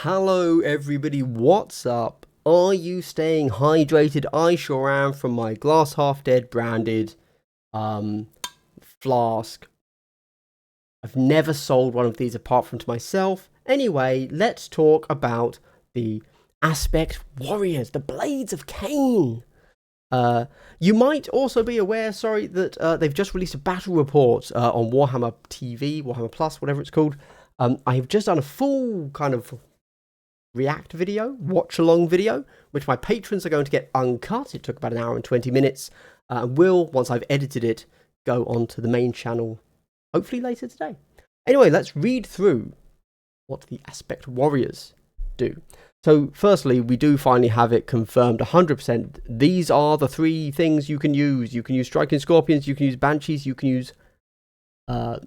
Hello everybody, what's up? Are you staying hydrated? I sure am from my glass half dead branded flask. I've never sold one of these apart from to myself. Anyway, let's talk about the Aspect Warriors, the Blades of Khaine. You might also be aware, that they've just released a battle report on Warhammer TV, Warhammer Plus, whatever it's called. I have just done a full kind of react video, watch along video, which my patrons are going to get uncut. It took about an hour and 20 minutes. And will, once I've edited it, go onto the main channel, hopefully later today. Anyway, let's read through what the Aspect Warriors do. So, firstly, we do finally have it confirmed 100%. These are the three things you can use. You can use Striking Scorpions, you can use Banshees, you can use Dire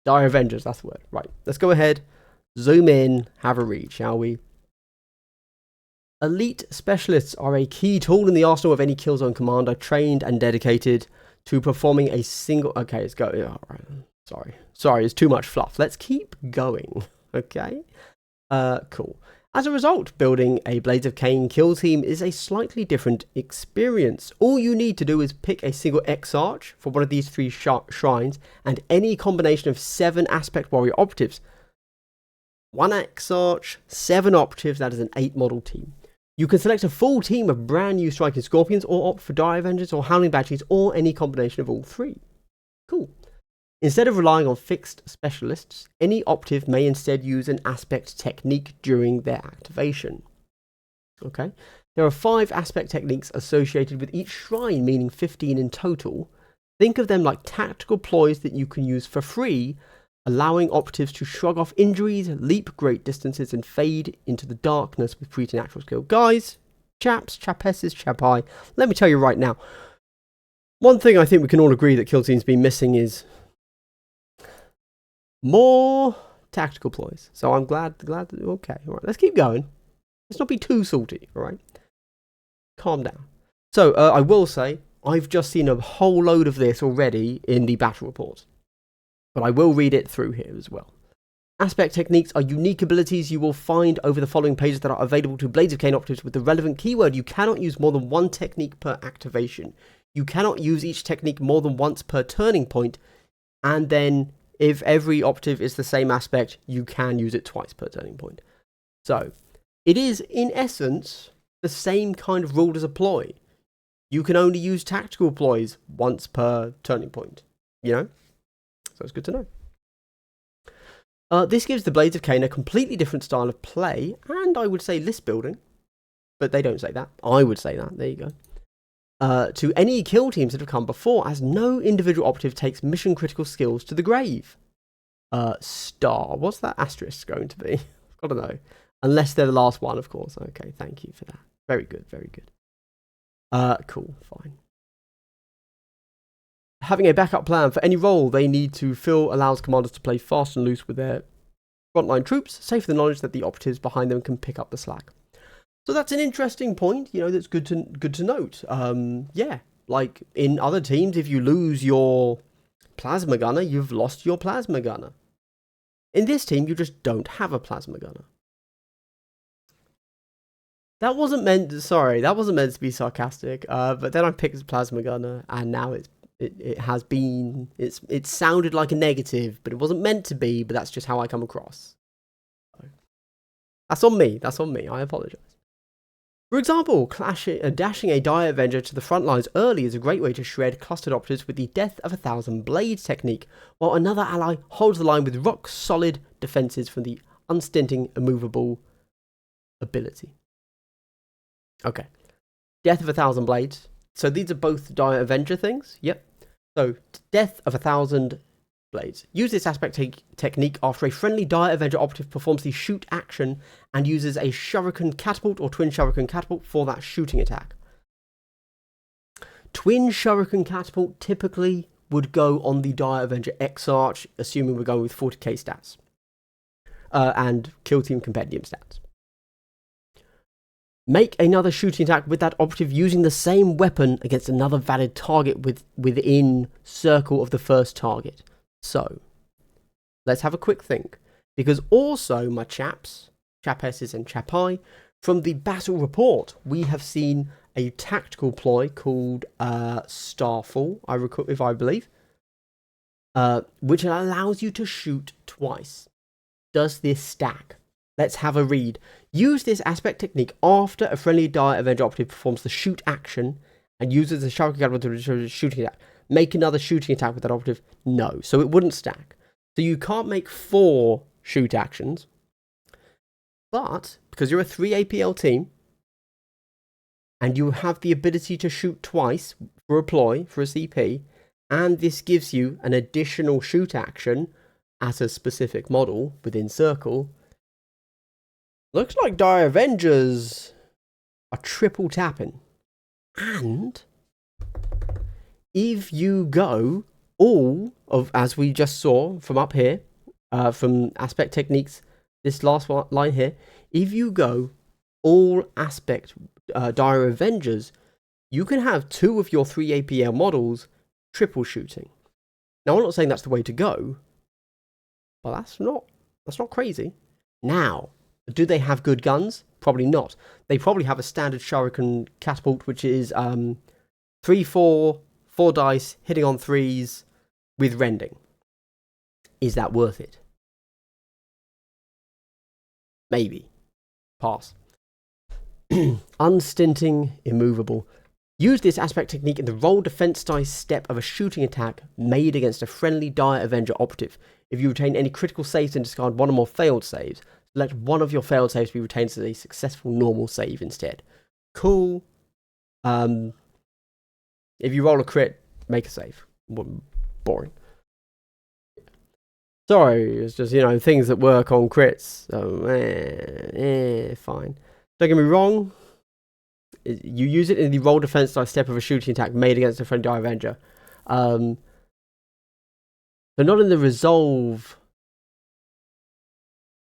Avengers, that's the word. Right, let's go ahead, zoom in, have a read, shall we? Elite Specialists are a key tool in the arsenal of any Killzone commander, trained and dedicated to performing a single... Okay, let's go. Yeah, all right. Sorry, it's too much fluff. Let's keep going, okay? Cool. As a result, building a Blades of Khaine kill team is a slightly different experience. All you need to do is pick a single X-Arch for one of these three shrines and any combination of 7 Aspect Warrior operatives. 1 X-Arch, 7 operatives, that is an 8 model team. You can select a full team of brand new Striking Scorpions or opt for Dire Avengers or Howling Banshees or any combination of all 3. Cool. Instead of relying on fixed specialists, any operative may instead use an aspect technique during their activation. Okay. There are 5 aspect techniques associated with each shrine, meaning 15 in total. Think of them like tactical ploys that you can use for free, allowing operatives to shrug off injuries, leap great distances, and fade into the darkness with preternatural skill. Guys, chaps, chapesses, chapai, let me tell you right now, one thing I think we can all agree that Kill Team's been missing is more tactical ploys. So I'm glad, okay, all right, let's keep going. Let's not be too salty, all right? Calm down. So, I will say, I've just seen a whole load of this already in the battle report, but I will read it through here as well. Aspect techniques are unique abilities you will find over the following pages that are available to Blades of Khaine operatives with the relevant keyword. You cannot use more than 1 technique per activation. You cannot use each technique more than once per turning point, and then if every operative is the same aspect, you can use it twice per turning point. So, it is, in essence, the same kind of rule as a ploy. You can only use tactical ploys once per turning point, you know? So it's good to know. This gives the Blades of Khaine a completely different style of play, and I would say list building. But they don't say that. I would say that. There you go. To any kill teams that have come before, as no individual operative takes mission critical skills to the grave. Star. What's that asterisk going to be? I don't know. Unless they're the last one, of course. Okay, thank you for that. Very good, very good. Cool, fine. Having a backup plan for any role they need to fill allows commanders to play fast and loose with their frontline troops, safe in the knowledge that the operatives behind them can pick up the slack. So that's an interesting point, you know, that's good to note. Yeah, like in other teams, if you lose your plasma gunner, you've lost your plasma gunner. In this team, you just don't have a plasma gunner. That wasn't meant to be sarcastic, but then I picked a plasma gunner, and now it sounded like a negative, but it wasn't meant to be, but that's just how I come across. So, that's on me, I apologise. For example, dashing a Dire Avenger to the front lines early is a great way to shred clustered operatives with the Death of 1,000 Blades technique, while another ally holds the line with rock-solid defences from the unstinting, immovable ability. Okay. Death of 1,000 Blades. So these are both Dire Avenger things. Yep. So, Death of 1,000 Blades. Use this aspect technique after a friendly Dire Avenger operative performs the shoot action and uses a Shuriken Catapult or Twin Shuriken Catapult for that shooting attack. Twin Shuriken Catapult typically would go on the Dire Avenger X-Arch, assuming we're going with 40k stats. And Kill Team Compendium stats. Make another shooting attack with that operative using the same weapon against another valid target within circle of the first target. So, let's have a quick think. Because also, my chaps, Chapesses, and Chapai. From the battle report, we have seen a tactical ploy called Starfall, if I believe, which allows you to shoot twice. Does this stack? Let's have a read. Use this aspect technique after a friendly Dire Avenger operative performs the shoot action and uses the shuriken catapult to shooting attack. Make another shooting attack with that operative? No. So it wouldn't stack. So you can't make 4 shoot actions. But because you're a 3 APL team and you have the ability to shoot twice for a ploy, for a CP, and this gives you an additional shoot action at a specific model within circle, looks like Dire Avengers are triple tapping. And if you go all of, as we just saw from up here, from aspect techniques, this last line here, if you go all aspect Dire Avengers, you can have 2 of your 3 APL models triple shooting. Now, I'm not saying that's the way to go, but that's not crazy. Now, do they have good guns? Probably not. They probably have a standard shuriken catapult, which is 3/4, 4 dice, hitting on 3s with rending. Is that worth it? Maybe. Pass. Unstinting, immovable. Use this aspect technique in the roll defense dice step of a shooting attack made against a friendly Dire Avenger operative. If you retain any critical saves and discard 1 or more failed saves, let one of your failed saves be retained as a successful normal save instead. Cool. If you roll a crit, make a save. Boring. Sorry, it's just, things that work on crits. So, fine. Don't get me wrong. You use it in the roll defense dice step of a shooting attack made against a friendly Dire Avenger. They're not in the resolve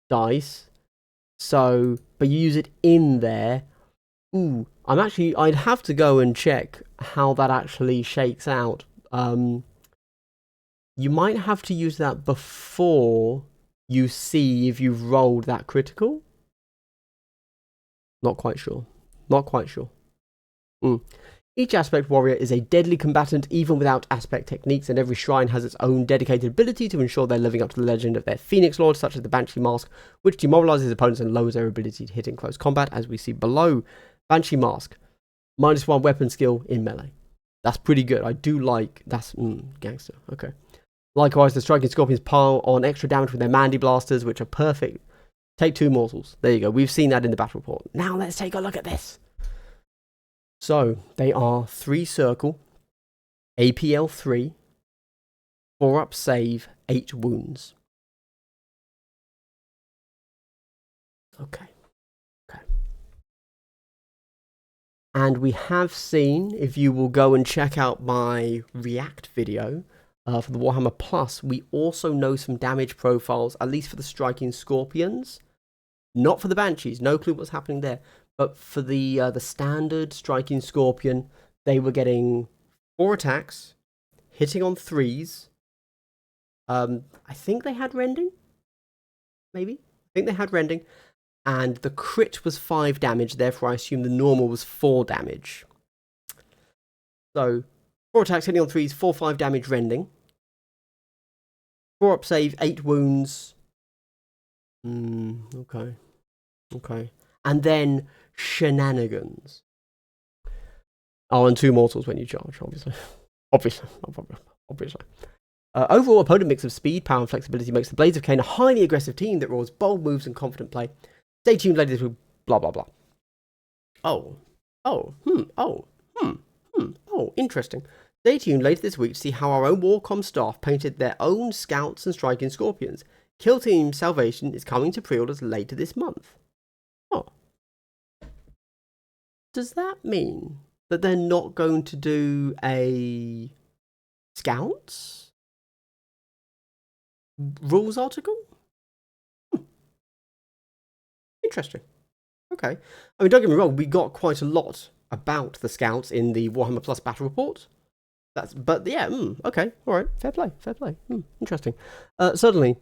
dice. So, but you use it in there. Ooh, I'd have to go and check how that actually shakes out. You might have to use that before you see if you've rolled that critical. Not quite sure. Each aspect warrior is a deadly combatant even without aspect techniques, and every shrine has its own dedicated ability to ensure they're living up to the legend of their Phoenix Lord, such as the Banshee Mask, which demobilizes opponents and lowers their ability to hit in close combat, as we see below. Banshee Mask, -1 weapon skill in melee. That's pretty good. I do like... That's... gangster. Okay. Likewise, the Striking Scorpions pile on extra damage with their Mandy Blasters, which are perfect. Take 2 mortals. There you go. We've seen that in the battle report. Now let's take a look at this. So, they are 3 circle, APL 3, 4 up save, 8 wounds. Okay. And we have seen, if you will go and check out my React video for the Warhammer Plus, we also know some damage profiles, at least for the Striking Scorpions. Not for the Banshees, no clue what's happening there. But for the standard Striking Scorpion, they were getting 4 attacks, hitting on 3s. I think they had rending. Maybe. I think they had rending. And the crit was 5 damage, therefore I assume the normal was 4 damage. So, 4 attacks, hitting on 3s, 4/5 damage rending. 4 up save, 8 wounds. Okay. And then shenanigans. Oh, and 2 mortals when you charge, obviously. Obviously. Overall, opponent mix of speed, power, and flexibility makes the Blades of Khaine a highly aggressive team that rolls bold moves and confident play. Stay tuned later with blah blah blah. Oh, interesting. Stay tuned later this week to see how our own Warcom staff painted their own Scouts and Striking Scorpions. Kill Team Salvation is coming to pre-orders later this month. Oh. Does that mean that they're not going to do a Scouts rules article? Interesting. Okay. I mean, don't get me wrong, we got quite a lot about the Scouts in the Warhammer Plus battle report. Okay, all right, fair play. Interesting. Certainly,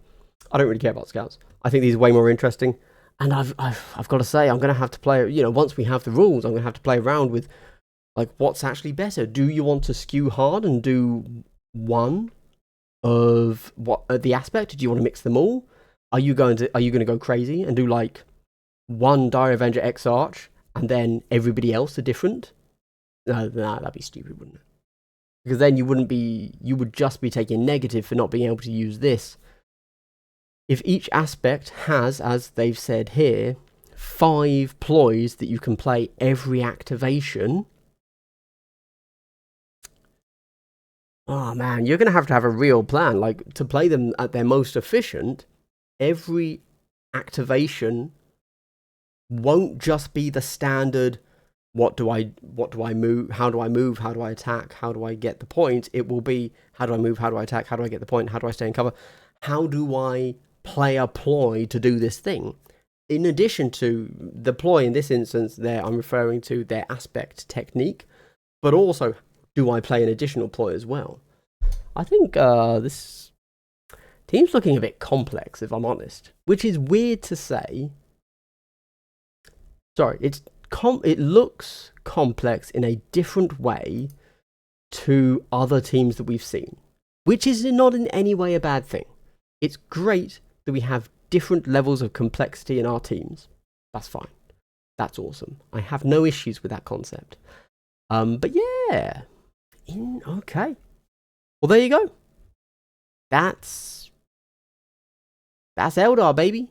I don't really care about Scouts. I think these are way more interesting. And I've got to say, I'm going to have to play, once we have the rules, I'm going to have to play around with, like, what's actually better. Do you want to skew hard and do one of the aspect? Do you want to mix them all? Are you going to go crazy and do, like, one Dire Avenger X Arch and then everybody else are different? No, that'd be stupid, wouldn't it? Because then you would just be taking negative for not being able to use this. If each aspect has, as they've said here, 5 ploys that you can play every activation, oh man, you're going to have a real plan. Like, to play them at their most efficient, every activation won't just be the standard, what do I move, how do I attack, how do I get the point. It will be, how do I move, how do I attack, how do I get the point, how do I stay in cover, how do I play a ploy to do this thing. In addition to the ploy in this instance there, I'm referring to their aspect technique, but also, do I play an additional ploy as well? I think this team's looking a bit complex, if I'm honest, which is weird to say. Sorry, it looks complex in a different way to other teams that we've seen, which is not in any way a bad thing. It's great that we have different levels of complexity in our teams. That's fine. That's awesome. I have no issues with that concept. But yeah, okay. Well, there you go. That's Eldar, baby.